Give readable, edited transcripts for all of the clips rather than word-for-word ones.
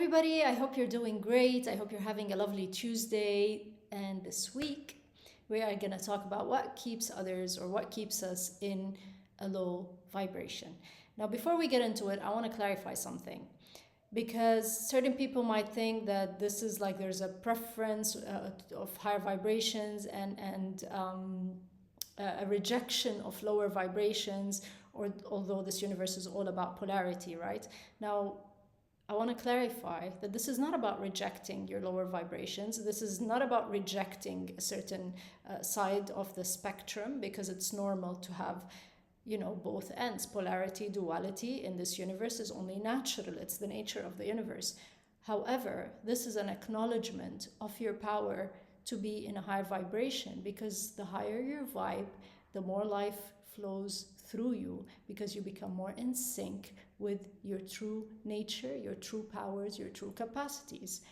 everybody. I hope you're doing great. I hope you're having a lovely Tuesday. And this week, we are going to talk about what keeps others or what keeps us in a low vibration. Now, before we get into it, I want to clarify something because certain people might think that this is like there's a preference of higher vibrations and a rejection of lower vibrations, or although this universe is all about polarity, right? Now, I want to clarify that this is not about rejecting your lower vibrations. This is not about rejecting a certain side of the spectrum, because it's normal to have, both ends. Polarity, duality in this universe is only natural. It's the nature of the universe. However, this is an acknowledgement of your power to be in a higher vibration, because the higher your vibe, the more life flows through you, because you become more in sync with your true nature, your true powers, your true capacities.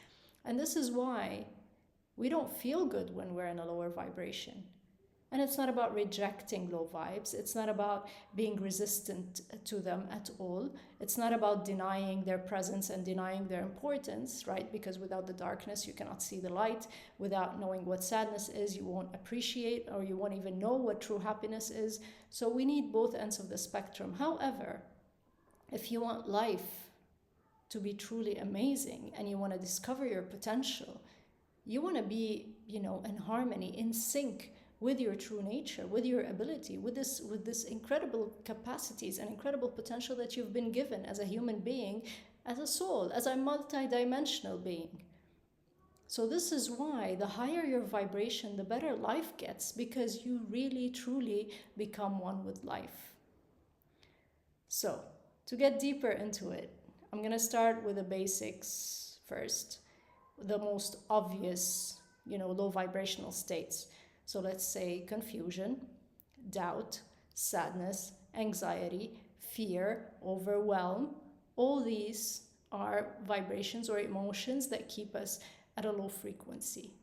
And this is why we don't feel good when we're in a lower vibration. And it's not about rejecting low vibes. It's not about being resistant to them at all. It's not about denying their presence and denying their importance, right? Because without the darkness, you cannot see the light. Without knowing what sadness is, you won't appreciate, or you won't even know what true happiness is. So we need both ends of the spectrum. However, if you want life to be truly amazing and you want to discover your potential, you want to be, in harmony, in sync with your true nature, with your ability, with this incredible capacities and incredible potential that you've been given as a human being, as a soul, as a multidimensional being. So this is why the higher your vibration, the better life gets, because you really, truly become one with life. So to get deeper into it, I'm going to start with the basics first, the most obvious, low vibrational states. So let's say confusion, doubt, sadness, anxiety, fear, overwhelm. All these are vibrations or emotions that keep us at a low frequency,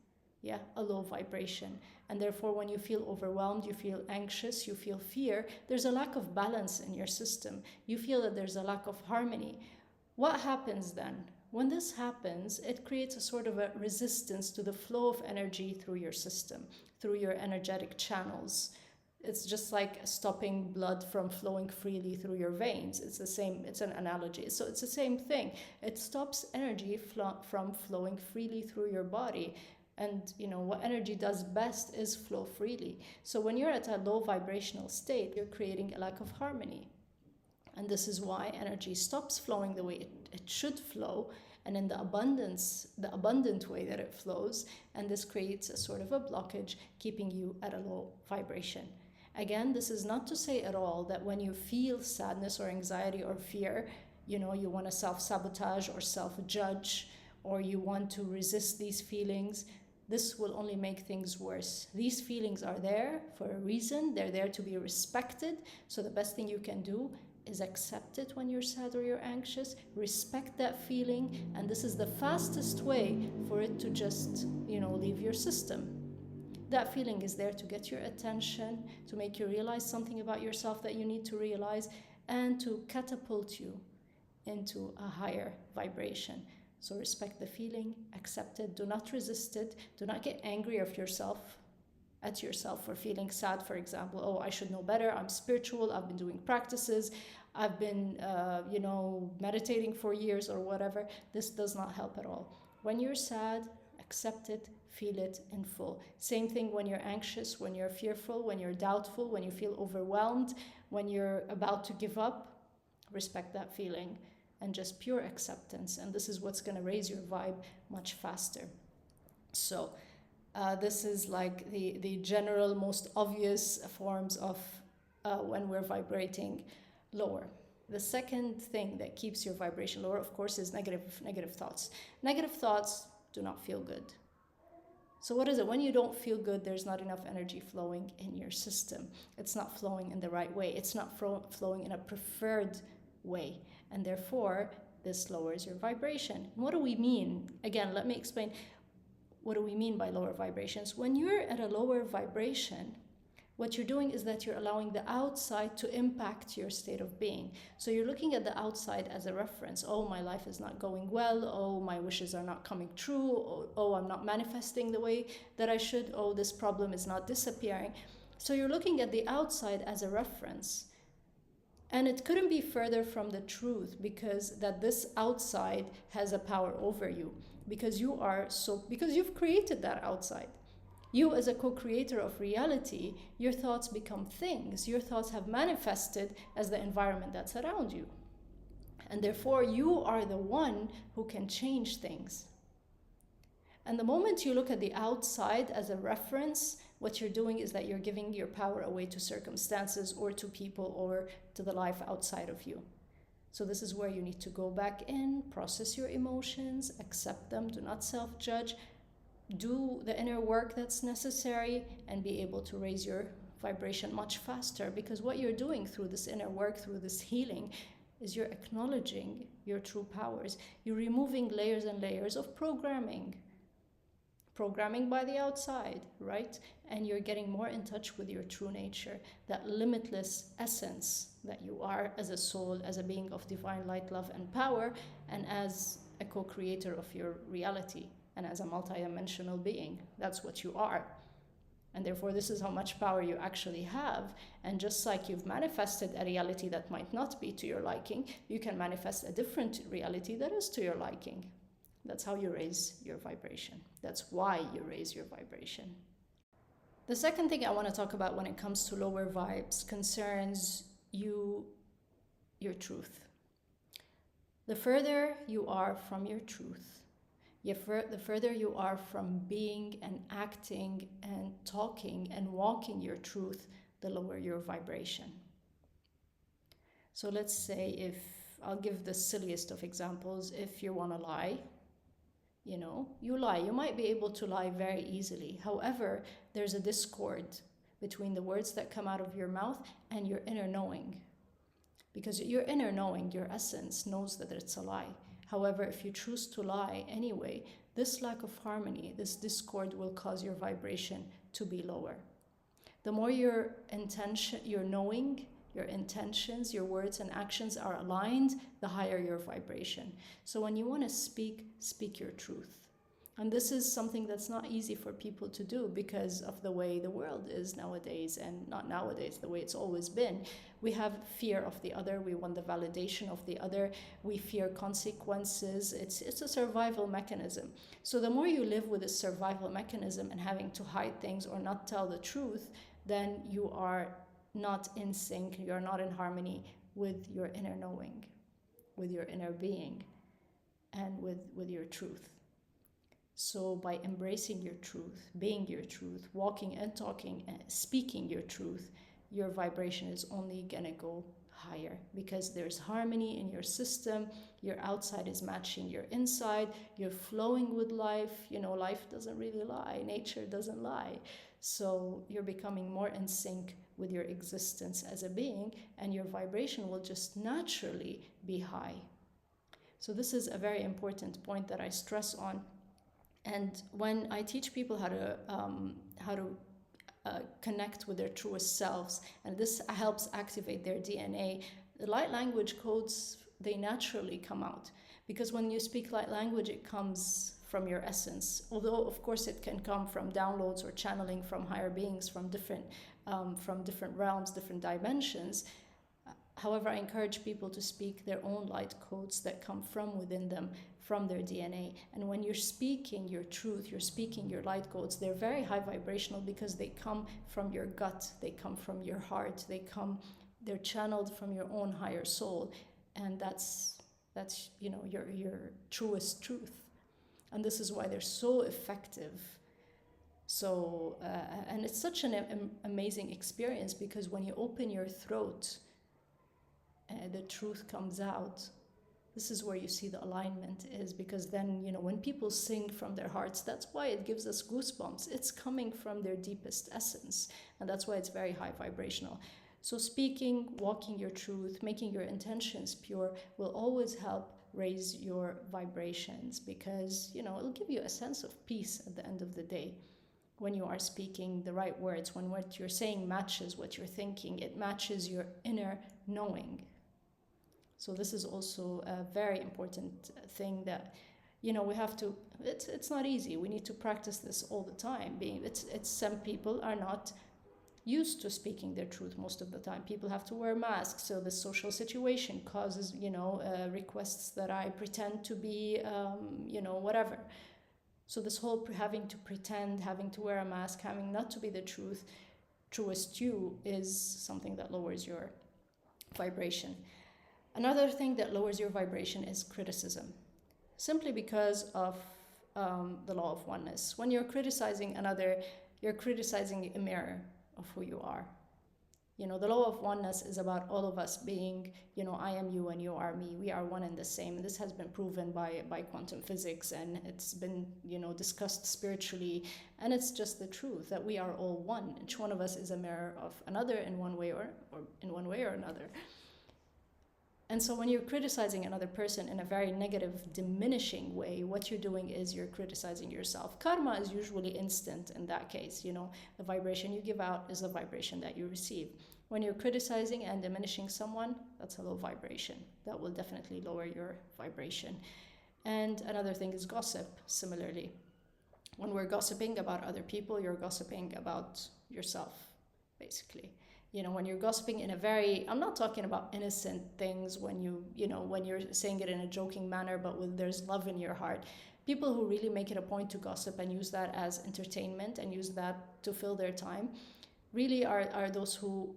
a low vibration. And therefore, when you feel overwhelmed, you feel anxious, you feel fear, there's a lack of balance in your system. You feel that there's a lack of harmony. What happens then? When this happens, it creates a sort of a resistance to the flow of energy through your system, through your energetic channels. It's just like stopping blood from flowing freely through your veins. It's the same, it's an analogy. So it's the same thing. It stops energy from flowing freely through your body. And what energy does best is flow freely. So when you're at a low vibrational state, you're creating a lack of harmony. And this is why energy stops flowing the way it should flow, and in the abundant way that it flows. And this creates a sort of a blockage, keeping you at a low vibration. Again, this is not to say at all that when you feel sadness or anxiety or fear, you want to self-sabotage or self-judge, or you want to resist these feelings. This will only make things worse. These feelings are there for a reason. They're there to be respected. So the best thing you can do is accept it when you're sad or you're anxious, respect that feeling, and this is the fastest way for it to just, leave your system. That feeling is there to get your attention, to make you realize something about yourself that you need to realize, and to catapult you into a higher vibration. So respect the feeling, accept it, do not resist it, do not get angry at yourself for feeling sad, for example. Oh, I should know better, I'm spiritual, I've been doing practices, I've been meditating for years or whatever. This does not help at all. When you're sad, accept it, feel it in full. Same thing when you're anxious, when you're fearful, when you're doubtful, when you feel overwhelmed, when you're about to give up. Respect that feeling and just pure acceptance, and this is what's going to raise your vibe much faster. So this is like the general, most obvious forms of when we're vibrating lower. The second thing that keeps your vibration lower, of course, is negative thoughts. Negative thoughts do not feel good. So what is it? When you don't feel good, there's not enough energy flowing in your system. It's not flowing in the right way. It's not flowing in a preferred way. And therefore, this lowers your vibration. What do we mean? Again, let me explain. What do we mean by lower vibrations? When you're at a lower vibration, what you're doing is that you're allowing the outside to impact your state of being. So you're looking at the outside as a reference. Oh, my life is not going well. Oh, my wishes are not coming true. Oh, I'm not manifesting the way that I should. Oh, this problem is not disappearing. So you're looking at the outside as a reference. And it couldn't be further from the truth, because that this outside has a power over you, because you've created that outside. You, as a co-creator of reality, your thoughts become things. Your thoughts have manifested as the environment that's around you. And therefore, you are the one who can change things. And the moment you look at the outside as a reference, what you're doing is that you're giving your power away to circumstances or to people or to the life outside of you. So this is where you need to go back in, process your emotions, accept them, do not self-judge, do the inner work that's necessary, and be able to raise your vibration much faster. Because what you're doing through this inner work, through this healing, is you're acknowledging your true powers. You're removing layers and layers of programming by the outside, right? And you're getting more in touch with your true nature, that limitless essence that you are as a soul, as a being of divine light, love, and power, and as a co-creator of your reality, and as a multidimensional being. That's what you are. And therefore, this is how much power you actually have. And just like you've manifested a reality that might not be to your liking, you can manifest a different reality that is to your liking. That's how you raise your vibration. That's why you raise your vibration. The second thing I want to talk about when it comes to lower vibes concerns your truth. The further you are from your truth, the further you are from being and acting and talking and walking your truth, the lower your vibration. So let's say, I'll give the silliest of examples. If you want to lie, you lie. You might be able to lie very easily. However, there's a discord between the words that come out of your mouth and your inner knowing. Because your inner knowing, your essence, knows that it's a lie. However, if you choose to lie anyway, this lack of harmony, this discord will cause your vibration to be lower. The more your knowing, your intentions, your words and actions are aligned, the higher your vibration. So when you want to speak your truth. And this is something that's not easy for people to do because of the way the world is nowadays, and not nowadays, the way it's always been. We have fear of the other. We want the validation of the other. We fear consequences. It's a survival mechanism. So the more you live with a survival mechanism and having to hide things or not tell the truth, then you are not in sync, you're not in harmony with your inner knowing, with your inner being, and with your truth. So by embracing your truth, being your truth, walking and talking and speaking your truth, your vibration is only gonna go higher because there's harmony in your system, your outside is matching your inside, you're flowing with life. Life doesn't really lie, nature doesn't lie. So you're becoming more in sync with your existence as a being, and your vibration will just naturally be high. So this is a very important point that I stress on. And when I teach people how to connect with their truest selves, and this helps activate their DNA, the light language codes, they naturally come out. Because when you speak light language, it comes from your essence. Although, of course, it can come from downloads or channeling from higher beings from different realms, different dimensions. However, I encourage people to speak their own light codes that come from within them, from their DNA. And when you're speaking your truth, you're speaking your light codes, they're very high vibrational because they come from your gut, they come from your heart, they're channeled from your own higher soul. And that's your truest truth. And this is why they're so effective. So, and it's such an amazing experience because when you open your throat, the truth comes out. This is where you see the alignment is, because then, when people sing from their hearts, that's why it gives us goosebumps. It's coming from their deepest essence. And that's why it's very high vibrational. So speaking, walking your truth, making your intentions pure will always help raise your vibrations because, it'll give you a sense of peace at the end of the day. when you are speaking the right words, when what you're saying matches what you're thinking, it matches your inner knowing. So this is also a very important thing that, we have to, it's not easy. We need to practice this all the time. It's some people are not used to speaking their truth most of the time. People have to wear masks, so the social situation causes, requests that I pretend to be, whatever. So this whole having to pretend, having to wear a mask, having not to be the truest you is something that lowers your vibration. Another thing that lowers your vibration is criticism, simply because of the law of oneness. When you're criticizing another, you're criticizing a mirror of who you are. The law of oneness is about all of us being, I am you and you are me. We are one and the same. And this has been proven by quantum physics, and it's been, discussed spiritually. And it's just the truth that we are all one. Each one of us is a mirror of another in one way or in one way or another. And so when you're criticizing another person in a very negative, diminishing way, what you're doing is you're criticizing yourself. Karma is usually instant in that case. The vibration you give out is the vibration that you receive. When you're criticizing and diminishing someone, that's a low vibration. That will definitely lower your vibration. And another thing is gossip, similarly. When we're gossiping about other people, you're gossiping about yourself, basically. When you're gossiping in a very, I'm not talking about innocent things when when you're saying it in a joking manner, but when there's love in your heart. People who really make it a point to gossip and use that as entertainment and use that to fill their time really are those who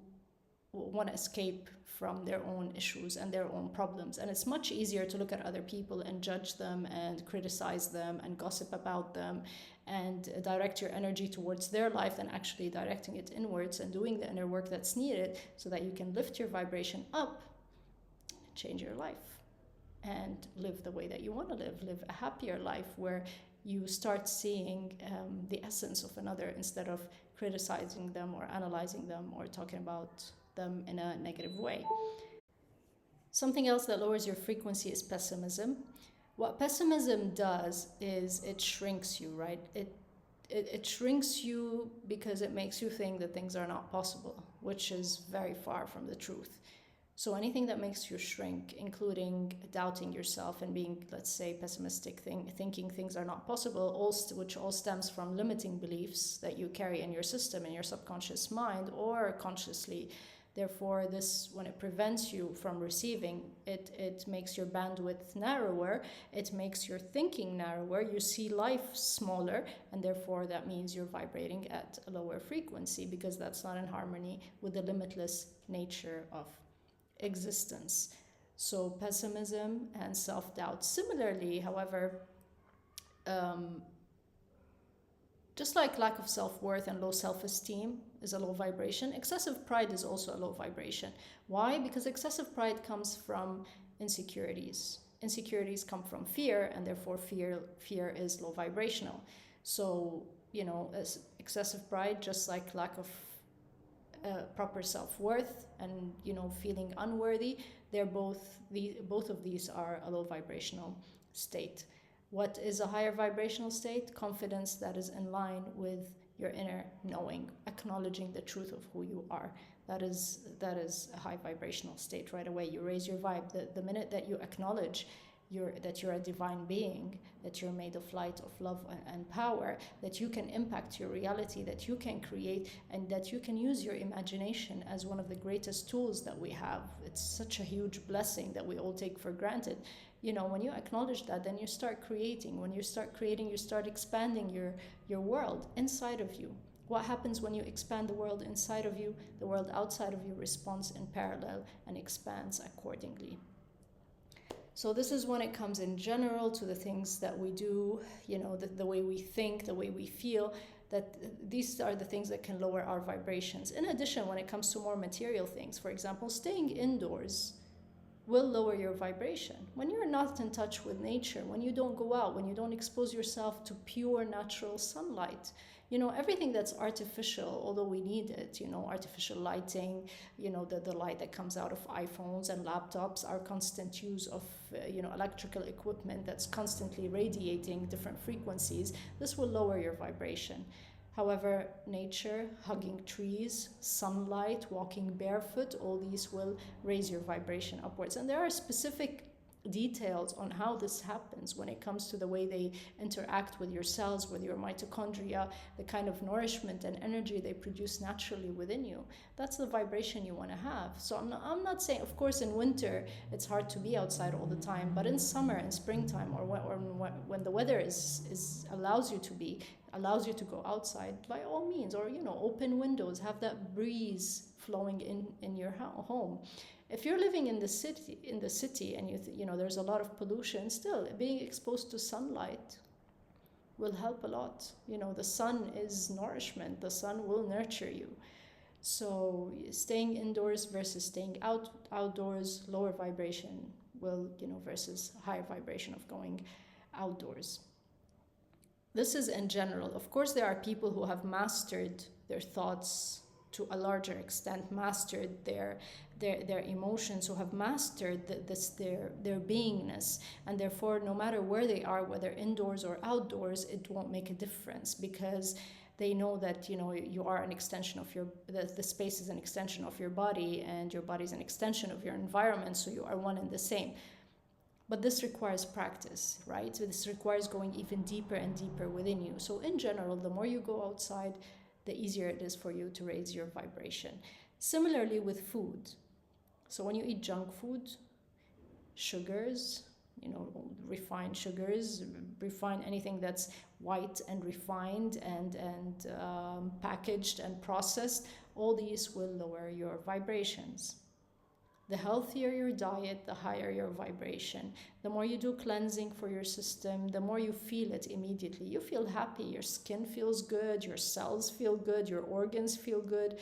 want to escape from their own issues and their own problems. And it's much easier to look at other people and judge them and criticize them and gossip about them and direct your energy towards their life than actually directing it inwards and doing the inner work that's needed so that you can lift your vibration up, change your life, and live the way that you want to live a happier life where you start seeing the essence of another instead of criticizing them or analyzing them or talking about them in a negative way. Something else that lowers your frequency is pessimism. What pessimism does is it shrinks you, right? It shrinks you because it makes you think that things are not possible, which is very far from the truth. So anything that makes you shrink, including doubting yourself and being, let's say, pessimistic, thinking things are not possible, which all stems from limiting beliefs that you carry in your system, in your subconscious mind or consciously. Therefore, this, when it prevents you from receiving, it makes your bandwidth narrower, it makes your thinking narrower, you see life smaller, and therefore that means you're vibrating at a lower frequency because that's not in harmony with the limitless nature of existence. So pessimism and self-doubt. Similarly, however, just like lack of self-worth and low self-esteem is a low vibration, excessive pride is also a low vibration. Why? Because excessive pride comes from insecurities. Insecurities come from fear, and therefore fear is low vibrational. So, as excessive pride, just like lack of proper self-worth and, feeling unworthy, both of these are a low vibrational state. What is a higher vibrational state? Confidence that is in line with your inner knowing, acknowledging the truth of who you are. That is a high vibrational state right away. You raise your vibe. The minute that you acknowledge that you're a divine being, that you're made of light, of love and power, that you can impact your reality, that you can create, and that you can use your imagination as one of the greatest tools that we have. It's such a huge blessing that we all take for granted. When you acknowledge that, then you start creating. When you start creating, you start expanding your world inside of you. What happens when you expand the world inside of you? The world outside of you responds in parallel and expands accordingly. So this is when it comes in general to the things that we do, the way we think, the way we feel, that these are the things that can lower our vibrations. In addition, when it comes to more material things, for example, staying indoors will lower your vibration. When you're not in touch with nature, when you don't go out, when you don't expose yourself to pure natural sunlight, everything that's artificial, although we need it, artificial lighting, the light that comes out of iPhones and laptops, our constant use of, electrical equipment that's constantly radiating different frequencies, this will lower your vibration. However, nature, hugging trees, sunlight, walking barefoot, all these will raise your vibration upwards. And there are specific details on how this happens when it comes to the way they interact with your cells, with your mitochondria, the kind of nourishment and energy they produce naturally within you. That's the vibration you want to have. So I'm not saying, of course, in winter it's hard to be outside all the time, but in summer and springtime, or when the weather allows you to go outside, by all means, or open windows, have that breeze flowing in your home. If you're living in the city and there's a lot of pollution, still being exposed to sunlight will help a lot. The sun is nourishment. The sun will nurture you. So staying indoors versus staying outdoors, lower vibration will, versus higher vibration of going outdoors. This is in general. Of course, there are people who have mastered their thoughts to a larger extent, mastered their emotions, who have mastered their beingness, and therefore no matter where they are, whether indoors or outdoors, it won't make a difference, because they know that you are an extension of the space is an extension of your body, and your body is an extension of your environment, so you are one and the same. But this requires practice, right? So this requires going even deeper and deeper within you. So in general, the more you go outside, the easier it is for you to raise your vibration. Similarly with food. So when you eat junk food, sugars, refined sugars, refine anything that's white and refined and packaged and processed, all these will lower your vibrations. The healthier your diet, the higher your vibration. The more you do cleansing for your system, the more you feel it immediately. You feel happy, your skin feels good, your cells feel good, your organs feel good,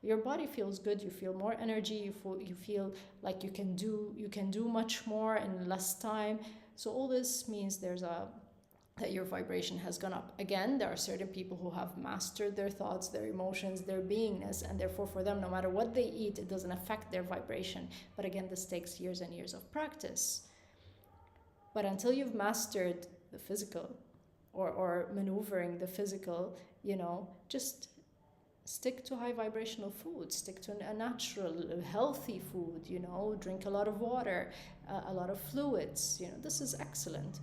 your body feels good, you feel more energy, you feel like you can do much more in less time. So all this means that your vibration has gone up. Again, there are certain people who have mastered their thoughts, their emotions, their beingness, and therefore for them, no matter what they eat, it doesn't affect their vibration. But again, this takes years and years of practice. But until you've mastered the physical or maneuvering the physical, just stick to high vibrational food, stick to a natural, healthy food, drink a lot of water, a lot of fluids, this is excellent.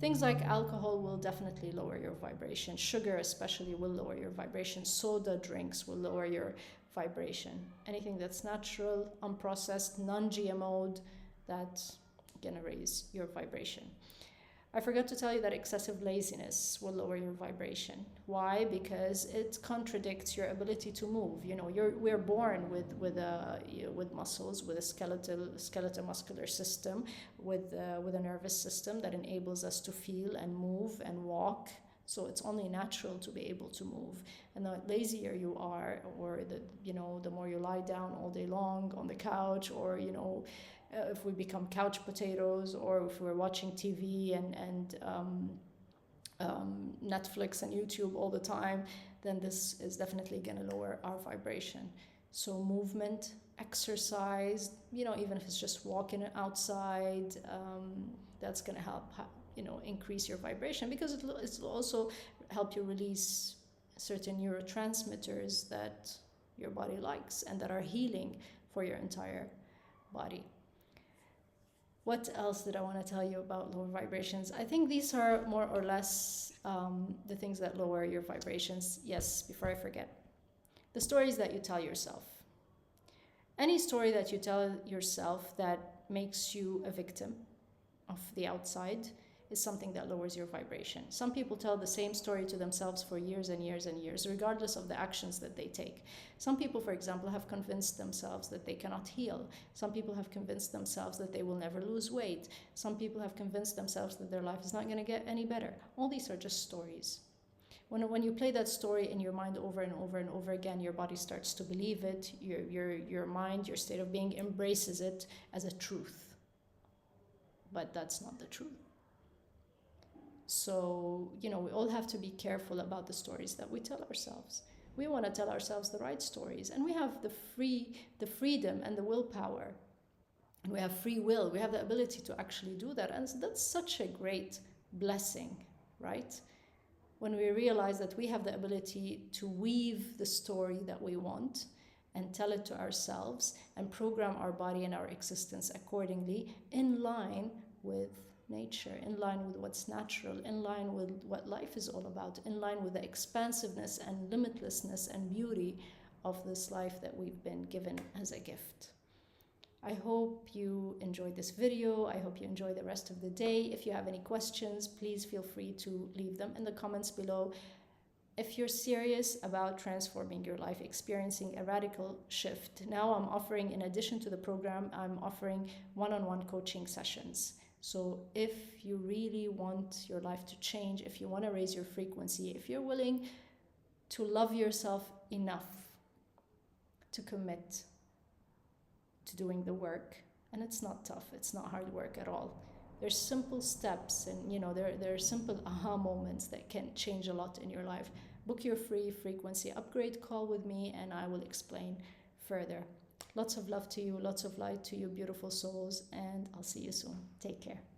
Things like alcohol will definitely lower your vibration. Sugar especially will lower your vibration. Soda drinks will lower your vibration. Anything that's natural, unprocessed, non-GMO'd, that's gonna raise your vibration. I forgot to tell you that excessive laziness will lower your vibration. Why? Because it contradicts your ability to move. We're born with muscles, with a skeletal muscular system, with a nervous system that enables us to feel and move and walk. So it's only natural to be able to move. And the lazier you are, or the more you lie down all day long on the couch, or if we become couch potatoes, or if we're watching TV and Netflix and YouTube all the time, then this is definitely going to lower our vibration. So movement, exercise, even if it's just walking outside, that's going to help, increase your vibration, because it'll also help you release certain neurotransmitters that your body likes and that are healing for your entire body. What else did I want to tell you about lower vibrations? I think these are more or less the things that lower your vibrations. Yes, before I forget. The stories that you tell yourself. Any story that you tell yourself that makes you a victim of the outside is something that lowers your vibration. Some people tell the same story to themselves for years and years and years, regardless of the actions that they take. Some people, for example, have convinced themselves that they cannot heal. Some people have convinced themselves that they will never lose weight. Some people have convinced themselves that their life is not going to get any better. All these are just stories. When you play that story in your mind over and over and over again, your body starts to believe it. Your mind, your state of being embraces it as a truth. But that's not the truth. So, we all have to be careful about the stories that we tell ourselves. We want to tell ourselves the right stories, and we have the freedom and the willpower, and we have free will. We have the ability to actually do that, and that's such a great blessing, right? when we realize that we have the ability to weave the story that we want and tell it to ourselves and program our body and our existence accordingly, in line with nature, in line with what's natural, in line with what life is all about, in line with the expansiveness and limitlessness and beauty of this life that we've been given as a gift. I hope you enjoyed this video. I hope you enjoy the rest of the day. If you have any questions, please feel free to leave them in the comments below. If you're serious about transforming your life, experiencing a radical shift, now I'm offering, in addition to the program, I'm offering one-on-one coaching sessions. So if you really want your life to change, if you want to raise your frequency, if you're willing to love yourself enough to commit to doing the work, and it's not tough, it's not hard work at all. There's simple steps, and there are simple aha moments that can change a lot in your life. Book your free frequency upgrade call with me and I will explain further. Lots of love to you, lots of light to you, beautiful souls, and I'll see you soon. Take care.